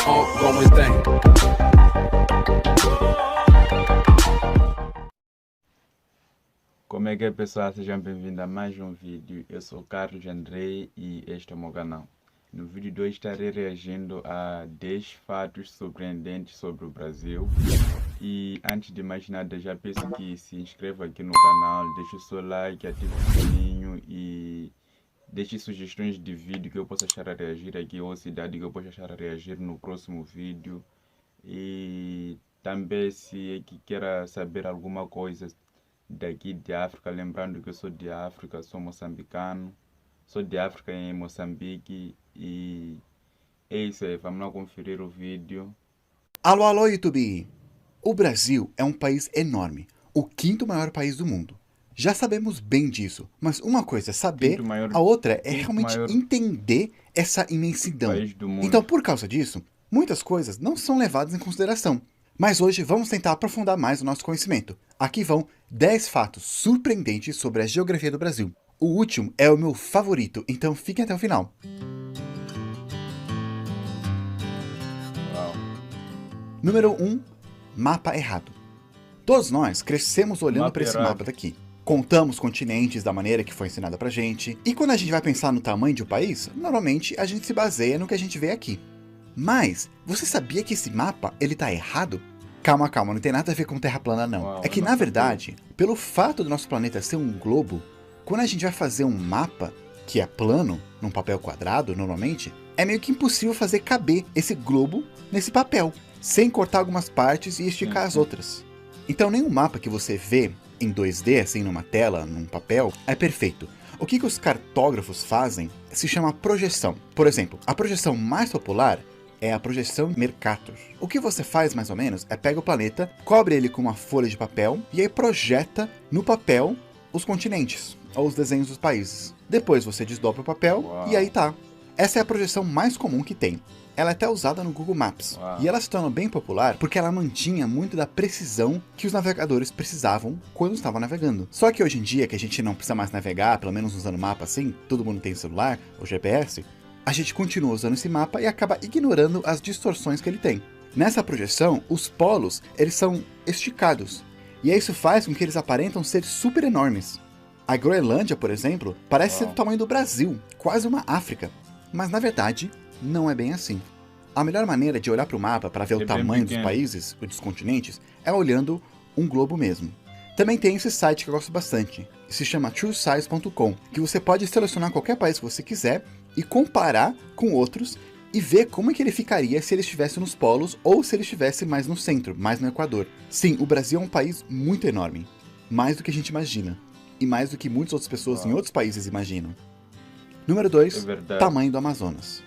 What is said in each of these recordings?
como tem. Como é que é, pessoal? Sejam bem-vindos a mais um vídeo. Eu sou o Carlos Andrei e este é o meu canal. No vídeo de hoje estarei reagindo a 10 fatos surpreendentes sobre o Brasil. E antes de mais nada, já peço que se inscreva aqui no canal, deixe o seu like, ative o sininho e deixe sugestões de vídeo que eu possa achar a reagir aqui ou cidade que eu possa achar a reagir no próximo vídeo. E também se é que queira saber alguma coisa daqui de África, lembrando que eu sou de África, sou moçambicano, sou de África em Moçambique e é isso aí, vamos lá conferir o vídeo. Alô, alô, YouTube! O Brasil é um país enorme, o quinto maior país do mundo. Já sabemos bem disso, mas uma coisa é saber, a outra é realmente entender essa imensidão. Então, por causa disso, muitas coisas não são levadas em consideração. Mas hoje vamos tentar aprofundar mais o nosso conhecimento. Aqui vão 10 fatos surpreendentes sobre a geografia do Brasil. O último é o meu favorito, então fiquem até o final. Número 1. Mapa errado. Todos nós crescemos olhando para esse mapa daqui. Contamos continentes da maneira que foi ensinada pra gente. E quando a gente vai pensar no tamanho de um país, normalmente a gente se baseia no que a gente vê aqui. Mas, você sabia que esse mapa, ele tá errado? Calma, não tem nada a ver com terra plana não. É que na verdade, pelo fato do nosso planeta ser um globo, quando a gente vai fazer um mapa, que é plano, num papel quadrado normalmente, é meio que impossível fazer caber esse globo nesse papel, sem cortar algumas partes e esticar as outras. Então nenhum mapa que você vê em 2D, assim numa tela, num papel, é perfeito. O que os cartógrafos fazem se chama projeção. Por exemplo, a projeção mais popular é a projeção Mercator. O que você faz mais ou menos é pega o planeta, cobre ele com uma folha de papel e aí projeta no papel os continentes, ou os desenhos dos países. Depois você desdobra o papel e aí tá. Essa é a projeção mais comum que tem. Ela é até usada no Google Maps. E ela se tornou bem popular porque ela mantinha muito da precisão que os navegadores precisavam quando estavam navegando. Só que hoje em dia, que a gente não precisa mais navegar, pelo menos usando mapa assim, todo mundo tem celular, ou GPS, a gente continua usando esse mapa e acaba ignorando as distorções que ele tem. Nessa projeção, os polos, eles são esticados. E isso faz com que eles aparentam ser super enormes. A Groenlândia, por exemplo, parece ser do tamanho do Brasil, quase uma África. Mas na verdade, não é bem assim. A melhor maneira de olhar para o mapa para ver o tamanho dos países, ou dos continentes, é olhando um globo mesmo. Também tem esse site que eu gosto bastante, se chama truesize.com, que você pode selecionar qualquer país que você quiser e comparar com outros e ver como é que ele ficaria se ele estivesse nos polos ou se ele estivesse mais no centro, mais no Equador. Sim, o Brasil é um país muito enorme, mais do que a gente imagina, e mais do que muitas outras pessoas em outros países imaginam. Número 2, tamanho do Amazonas.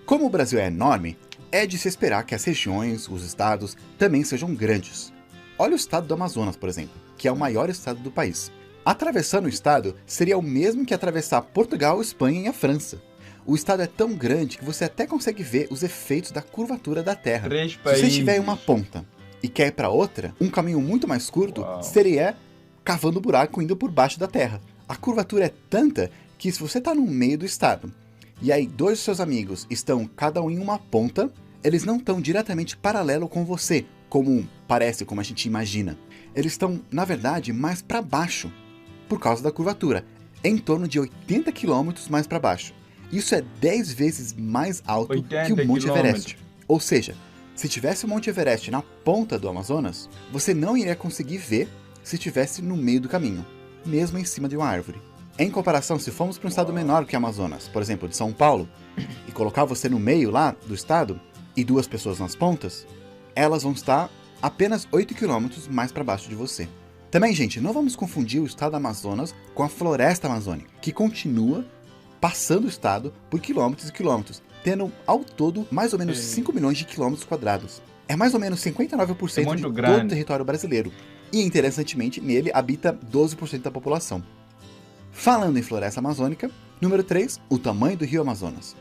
Como o Brasil é enorme, é de se esperar que as regiões, os estados, também sejam grandes. Olha o estado do Amazonas, por exemplo, que é o maior estado do país. Atravessando o estado seria o mesmo que atravessar Portugal, Espanha e a França. O estado é tão grande que você até consegue ver os efeitos da curvatura da Terra. Se você estiver em uma ponta e quer ir para outra, um caminho muito mais curto seria cavando um buraco indo por baixo da Terra. A curvatura é tanta que se você está no meio do estado e aí 2 dos seus amigos estão cada um em uma ponta, eles não estão diretamente paralelo com você, como parece, como a gente imagina. Eles estão, na verdade, mais para baixo, por causa da curvatura, em torno de 80 km mais para baixo. Isso é 10 vezes mais alto que o Monte Everest. Ou seja, se tivesse o Monte Everest na ponta do Amazonas, você não iria conseguir ver se estivesse no meio do caminho, mesmo em cima de uma árvore. Em comparação, se formos para um estado menor que o Amazonas, por exemplo, de São Paulo, e colocar você no meio lá do estado, e 2 pessoas nas pontas, elas vão estar apenas 8 km mais para baixo de você. Também, gente, não vamos confundir o estado do Amazonas com a floresta amazônica, que continua passando o estado por quilômetros e quilômetros, tendo ao todo mais ou menos 5 milhões de quilômetros quadrados. É mais ou menos 59% de todo o território brasileiro. E, interessantemente, nele habita 12% da população. Falando em floresta amazônica, número 3, o tamanho do rio Amazonas.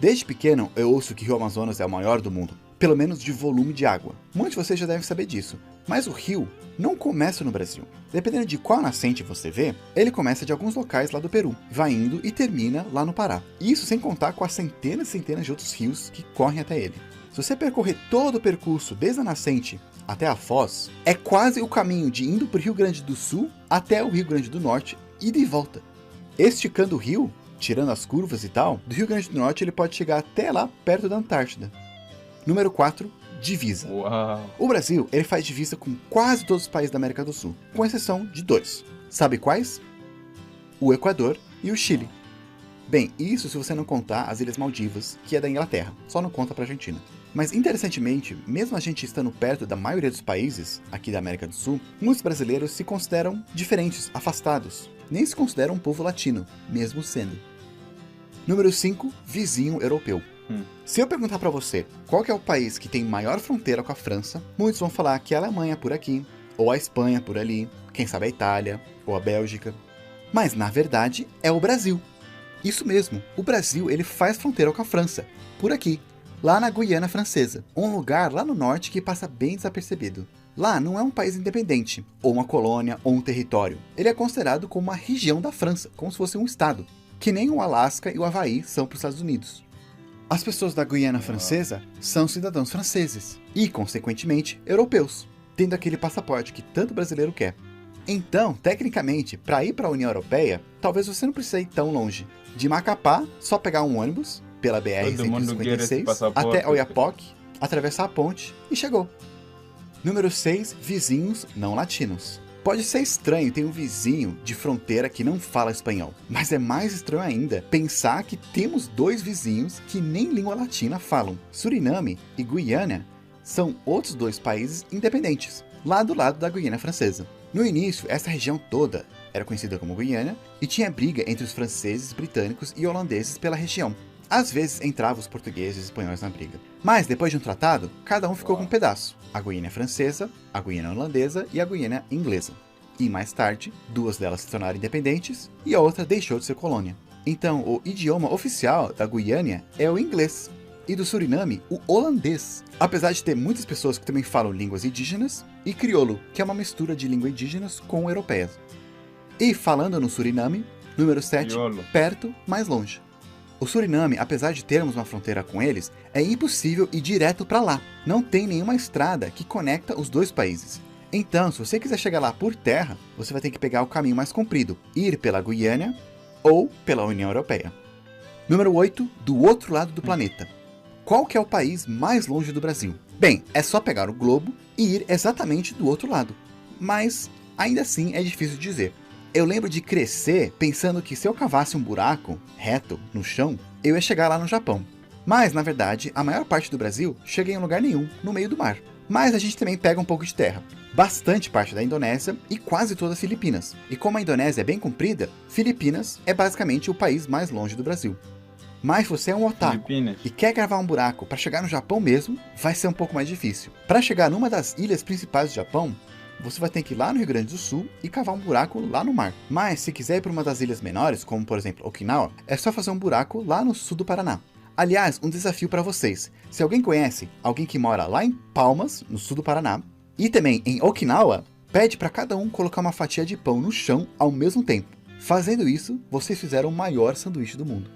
Desde pequeno, eu ouço que o Rio Amazonas é o maior do mundo, pelo menos de volume de água. Muitos de vocês já devem saber disso, mas o rio não começa no Brasil. Dependendo de qual nascente você vê, ele começa de alguns locais lá do Peru, vai indo e termina lá no Pará. Isso sem contar com as centenas e centenas de outros rios que correm até ele. Se você percorrer todo o percurso desde a nascente até a foz, é quase o caminho de indo para o Rio Grande do Sul até o Rio Grande do Norte e de volta. Esticando o rio, tirando as curvas e tal, do Rio Grande do Norte ele pode chegar até lá perto da Antártida. Número 4, divisa. Uau! O Brasil, ele faz divisa com quase todos os países da América do Sul, com exceção de 2. Sabe quais? O Equador e o Chile. Bem, isso se você não contar as Ilhas Maldivas, que é da Inglaterra, só não conta para a Argentina. Mas interessantemente, mesmo a gente estando perto da maioria dos países aqui da América do Sul, muitos brasileiros se consideram diferentes, afastados, nem se consideram um povo latino, mesmo sendo. Número 5, vizinho europeu. Se eu perguntar para você qual que é o país que tem maior fronteira com a França, muitos vão falar que é a Alemanha por aqui, ou a Espanha por ali, quem sabe a Itália, ou a Bélgica. Mas na verdade é o Brasil. Isso mesmo, o Brasil ele faz fronteira com a França, por aqui, lá na Guiana Francesa, um lugar lá no norte que passa bem desapercebido. Lá não é um país independente, ou uma colônia, ou um território. Ele é considerado como uma região da França, como se fosse um estado, que nem o Alasca e o Havaí são para os Estados Unidos. As pessoas da Guiana Francesa são cidadãos franceses e, consequentemente, europeus, tendo aquele passaporte que tanto brasileiro quer. Então, tecnicamente, para ir para a União Europeia, talvez você não precise ir tão longe. De Macapá, só pegar um ônibus pela BR-156 até Oiapoque, atravessar a ponte e chegou. Número 6, vizinhos não latinos. Pode ser estranho ter um vizinho de fronteira que não fala espanhol, mas é mais estranho ainda pensar que temos 2 vizinhos que nem língua latina falam. Suriname e Guiana são outros 2 países independentes, lá do lado da Guiana Francesa. No início, essa região toda era conhecida como Guiana e tinha briga entre os franceses, britânicos e holandeses pela região. Às vezes entravam os portugueses e espanhóis na briga. Mas depois de um tratado, cada um ficou com um pedaço. A Guiana Francesa, a Guiana Holandesa e a Guiana Inglesa. E mais tarde, 2 delas se tornaram independentes e a outra deixou de ser colônia. Então, o idioma oficial da Guiana é o inglês. E do Suriname, o holandês. Apesar de ter muitas pessoas que também falam línguas indígenas e crioulo, que é uma mistura de língua indígenas com europeias. E falando no Suriname, número 7, perto, mais longe. O Suriname, apesar de termos uma fronteira com eles, é impossível ir direto para lá. Não tem nenhuma estrada que conecta os 2 países. Então, se você quiser chegar lá por terra, você vai ter que pegar o caminho mais comprido, ir pela Guiana ou pela União Europeia. Número 8, do outro lado do planeta. Qual que é o país mais longe do Brasil? Bem, é só pegar o globo e ir exatamente do outro lado. Mas, ainda assim, é difícil de dizer. Eu lembro de crescer pensando que se eu cavasse um buraco reto no chão, eu ia chegar lá no Japão. Mas, na verdade, a maior parte do Brasil chega em lugar nenhum, no meio do mar. Mas a gente também pega um pouco de terra. Bastante parte da Indonésia e quase toda as Filipinas. E como a Indonésia é bem comprida, Filipinas é basicamente o país mais longe do Brasil. Mas se você é um otaku e quer gravar um buraco para chegar no Japão mesmo, vai ser um pouco mais difícil. Para chegar numa das ilhas principais do Japão, você vai ter que ir lá no Rio Grande do Sul e cavar um buraco lá no mar. Mas se quiser ir para uma das ilhas menores, como por exemplo Okinawa, é só fazer um buraco lá no sul do Paraná. Aliás, um desafio para vocês. Se alguém conhece alguém que mora lá em Palmas, no sul do Paraná, e também em Okinawa, pede para cada um colocar uma fatia de pão no chão ao mesmo tempo. Fazendo isso, vocês fizeram o maior sanduíche do mundo.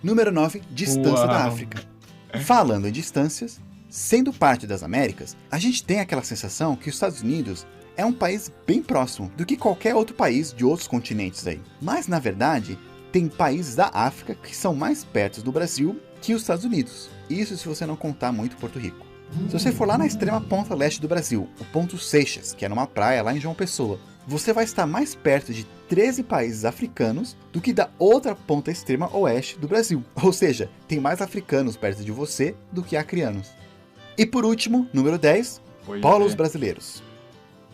Número 9, distância da África. Falando em distâncias, sendo parte das Américas, a gente tem aquela sensação que os Estados Unidos é um país bem próximo do que qualquer outro país de outros continentes aí. Mas, na verdade, tem países da África que são mais perto do Brasil que os Estados Unidos. Isso se você não contar muito Porto Rico. Se você for lá na extrema ponta leste do Brasil, o ponto Seixas, que é numa praia lá em João Pessoa, você vai estar mais perto de 13 países africanos do que da outra ponta extrema oeste do Brasil. Ou seja, tem mais africanos perto de você do que acrianos. E por último, número 10, polos brasileiros.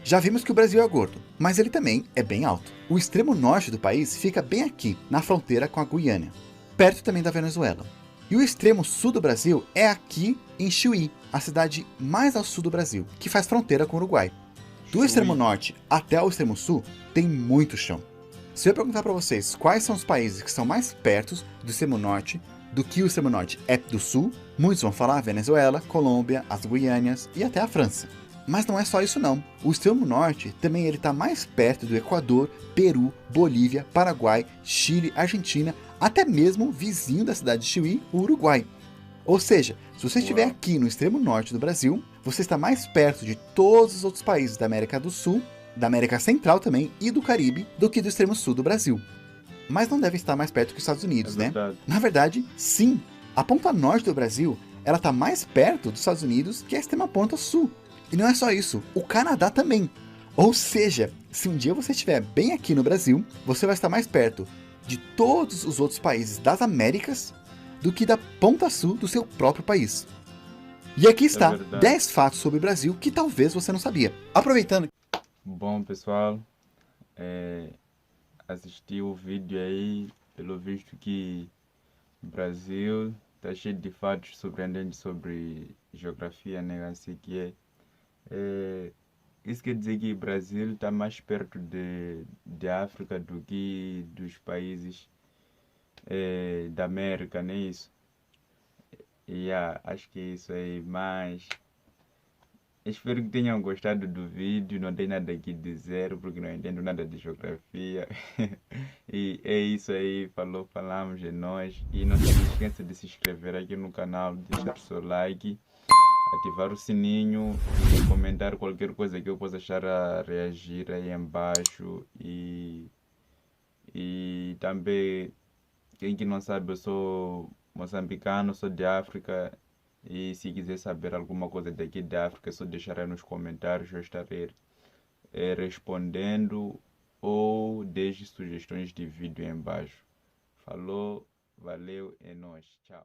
Já vimos que o Brasil é gordo, mas ele também é bem alto. O extremo norte do país fica bem aqui, na fronteira com a Guiana, perto também da Venezuela. E o extremo sul do Brasil é aqui em Chuí, a cidade mais ao sul do Brasil, que faz fronteira com o Uruguai. Do extremo norte até o extremo sul, tem muito chão. Se eu perguntar para vocês quais são os países que são mais perto do extremo norte do que o extremo norte é do sul, muitos vão falar Venezuela, Colômbia, as Guianas e até a França. Mas não é só isso não. O extremo norte também está mais perto do Equador, Peru, Bolívia, Paraguai, Chile, Argentina, até mesmo vizinho da cidade de Chuí, o Uruguai. Ou seja, se você estiver aqui no extremo norte do Brasil, você está mais perto de todos os outros países da América do Sul, da América Central também e do Caribe, do que do extremo sul do Brasil. Mas não devem estar mais perto que os Estados Unidos, né? Na verdade, sim. A ponta norte do Brasil, ela está mais perto dos Estados Unidos que a extrema ponta sul. E não é só isso, o Canadá também. Ou seja, se um dia você estiver bem aqui no Brasil, você vai estar mais perto de todos os outros países das Américas do que da ponta sul do seu próprio país. E aqui está 10 fatos sobre o Brasil que talvez você não sabia. Aproveitando. Bom, pessoal, assisti o vídeo aí, pelo visto que o Brasil está cheio de fatos surpreendentes sobre geografia, né? Assim que isso quer dizer que o Brasil está mais perto de África do que dos países da América, não é isso? E acho que é isso aí, mas espero que tenham gostado do vídeo. Não tem nada aqui a dizer, porque não entendo nada de geografia. E é isso aí, falamos, é nós. E não se esqueça de se inscrever aqui no canal, deixar o seu like, ativar o sininho e comentar qualquer coisa que eu possa estar a reagir aí embaixo. E também, quem que não sabe, eu sou moçambicano, sou de África. E se quiser saber alguma coisa daqui da África, é só deixar aí nos comentários, eu estarei respondendo, ou deixe sugestões de vídeo aí embaixo. Falou, valeu, é nóis, tchau.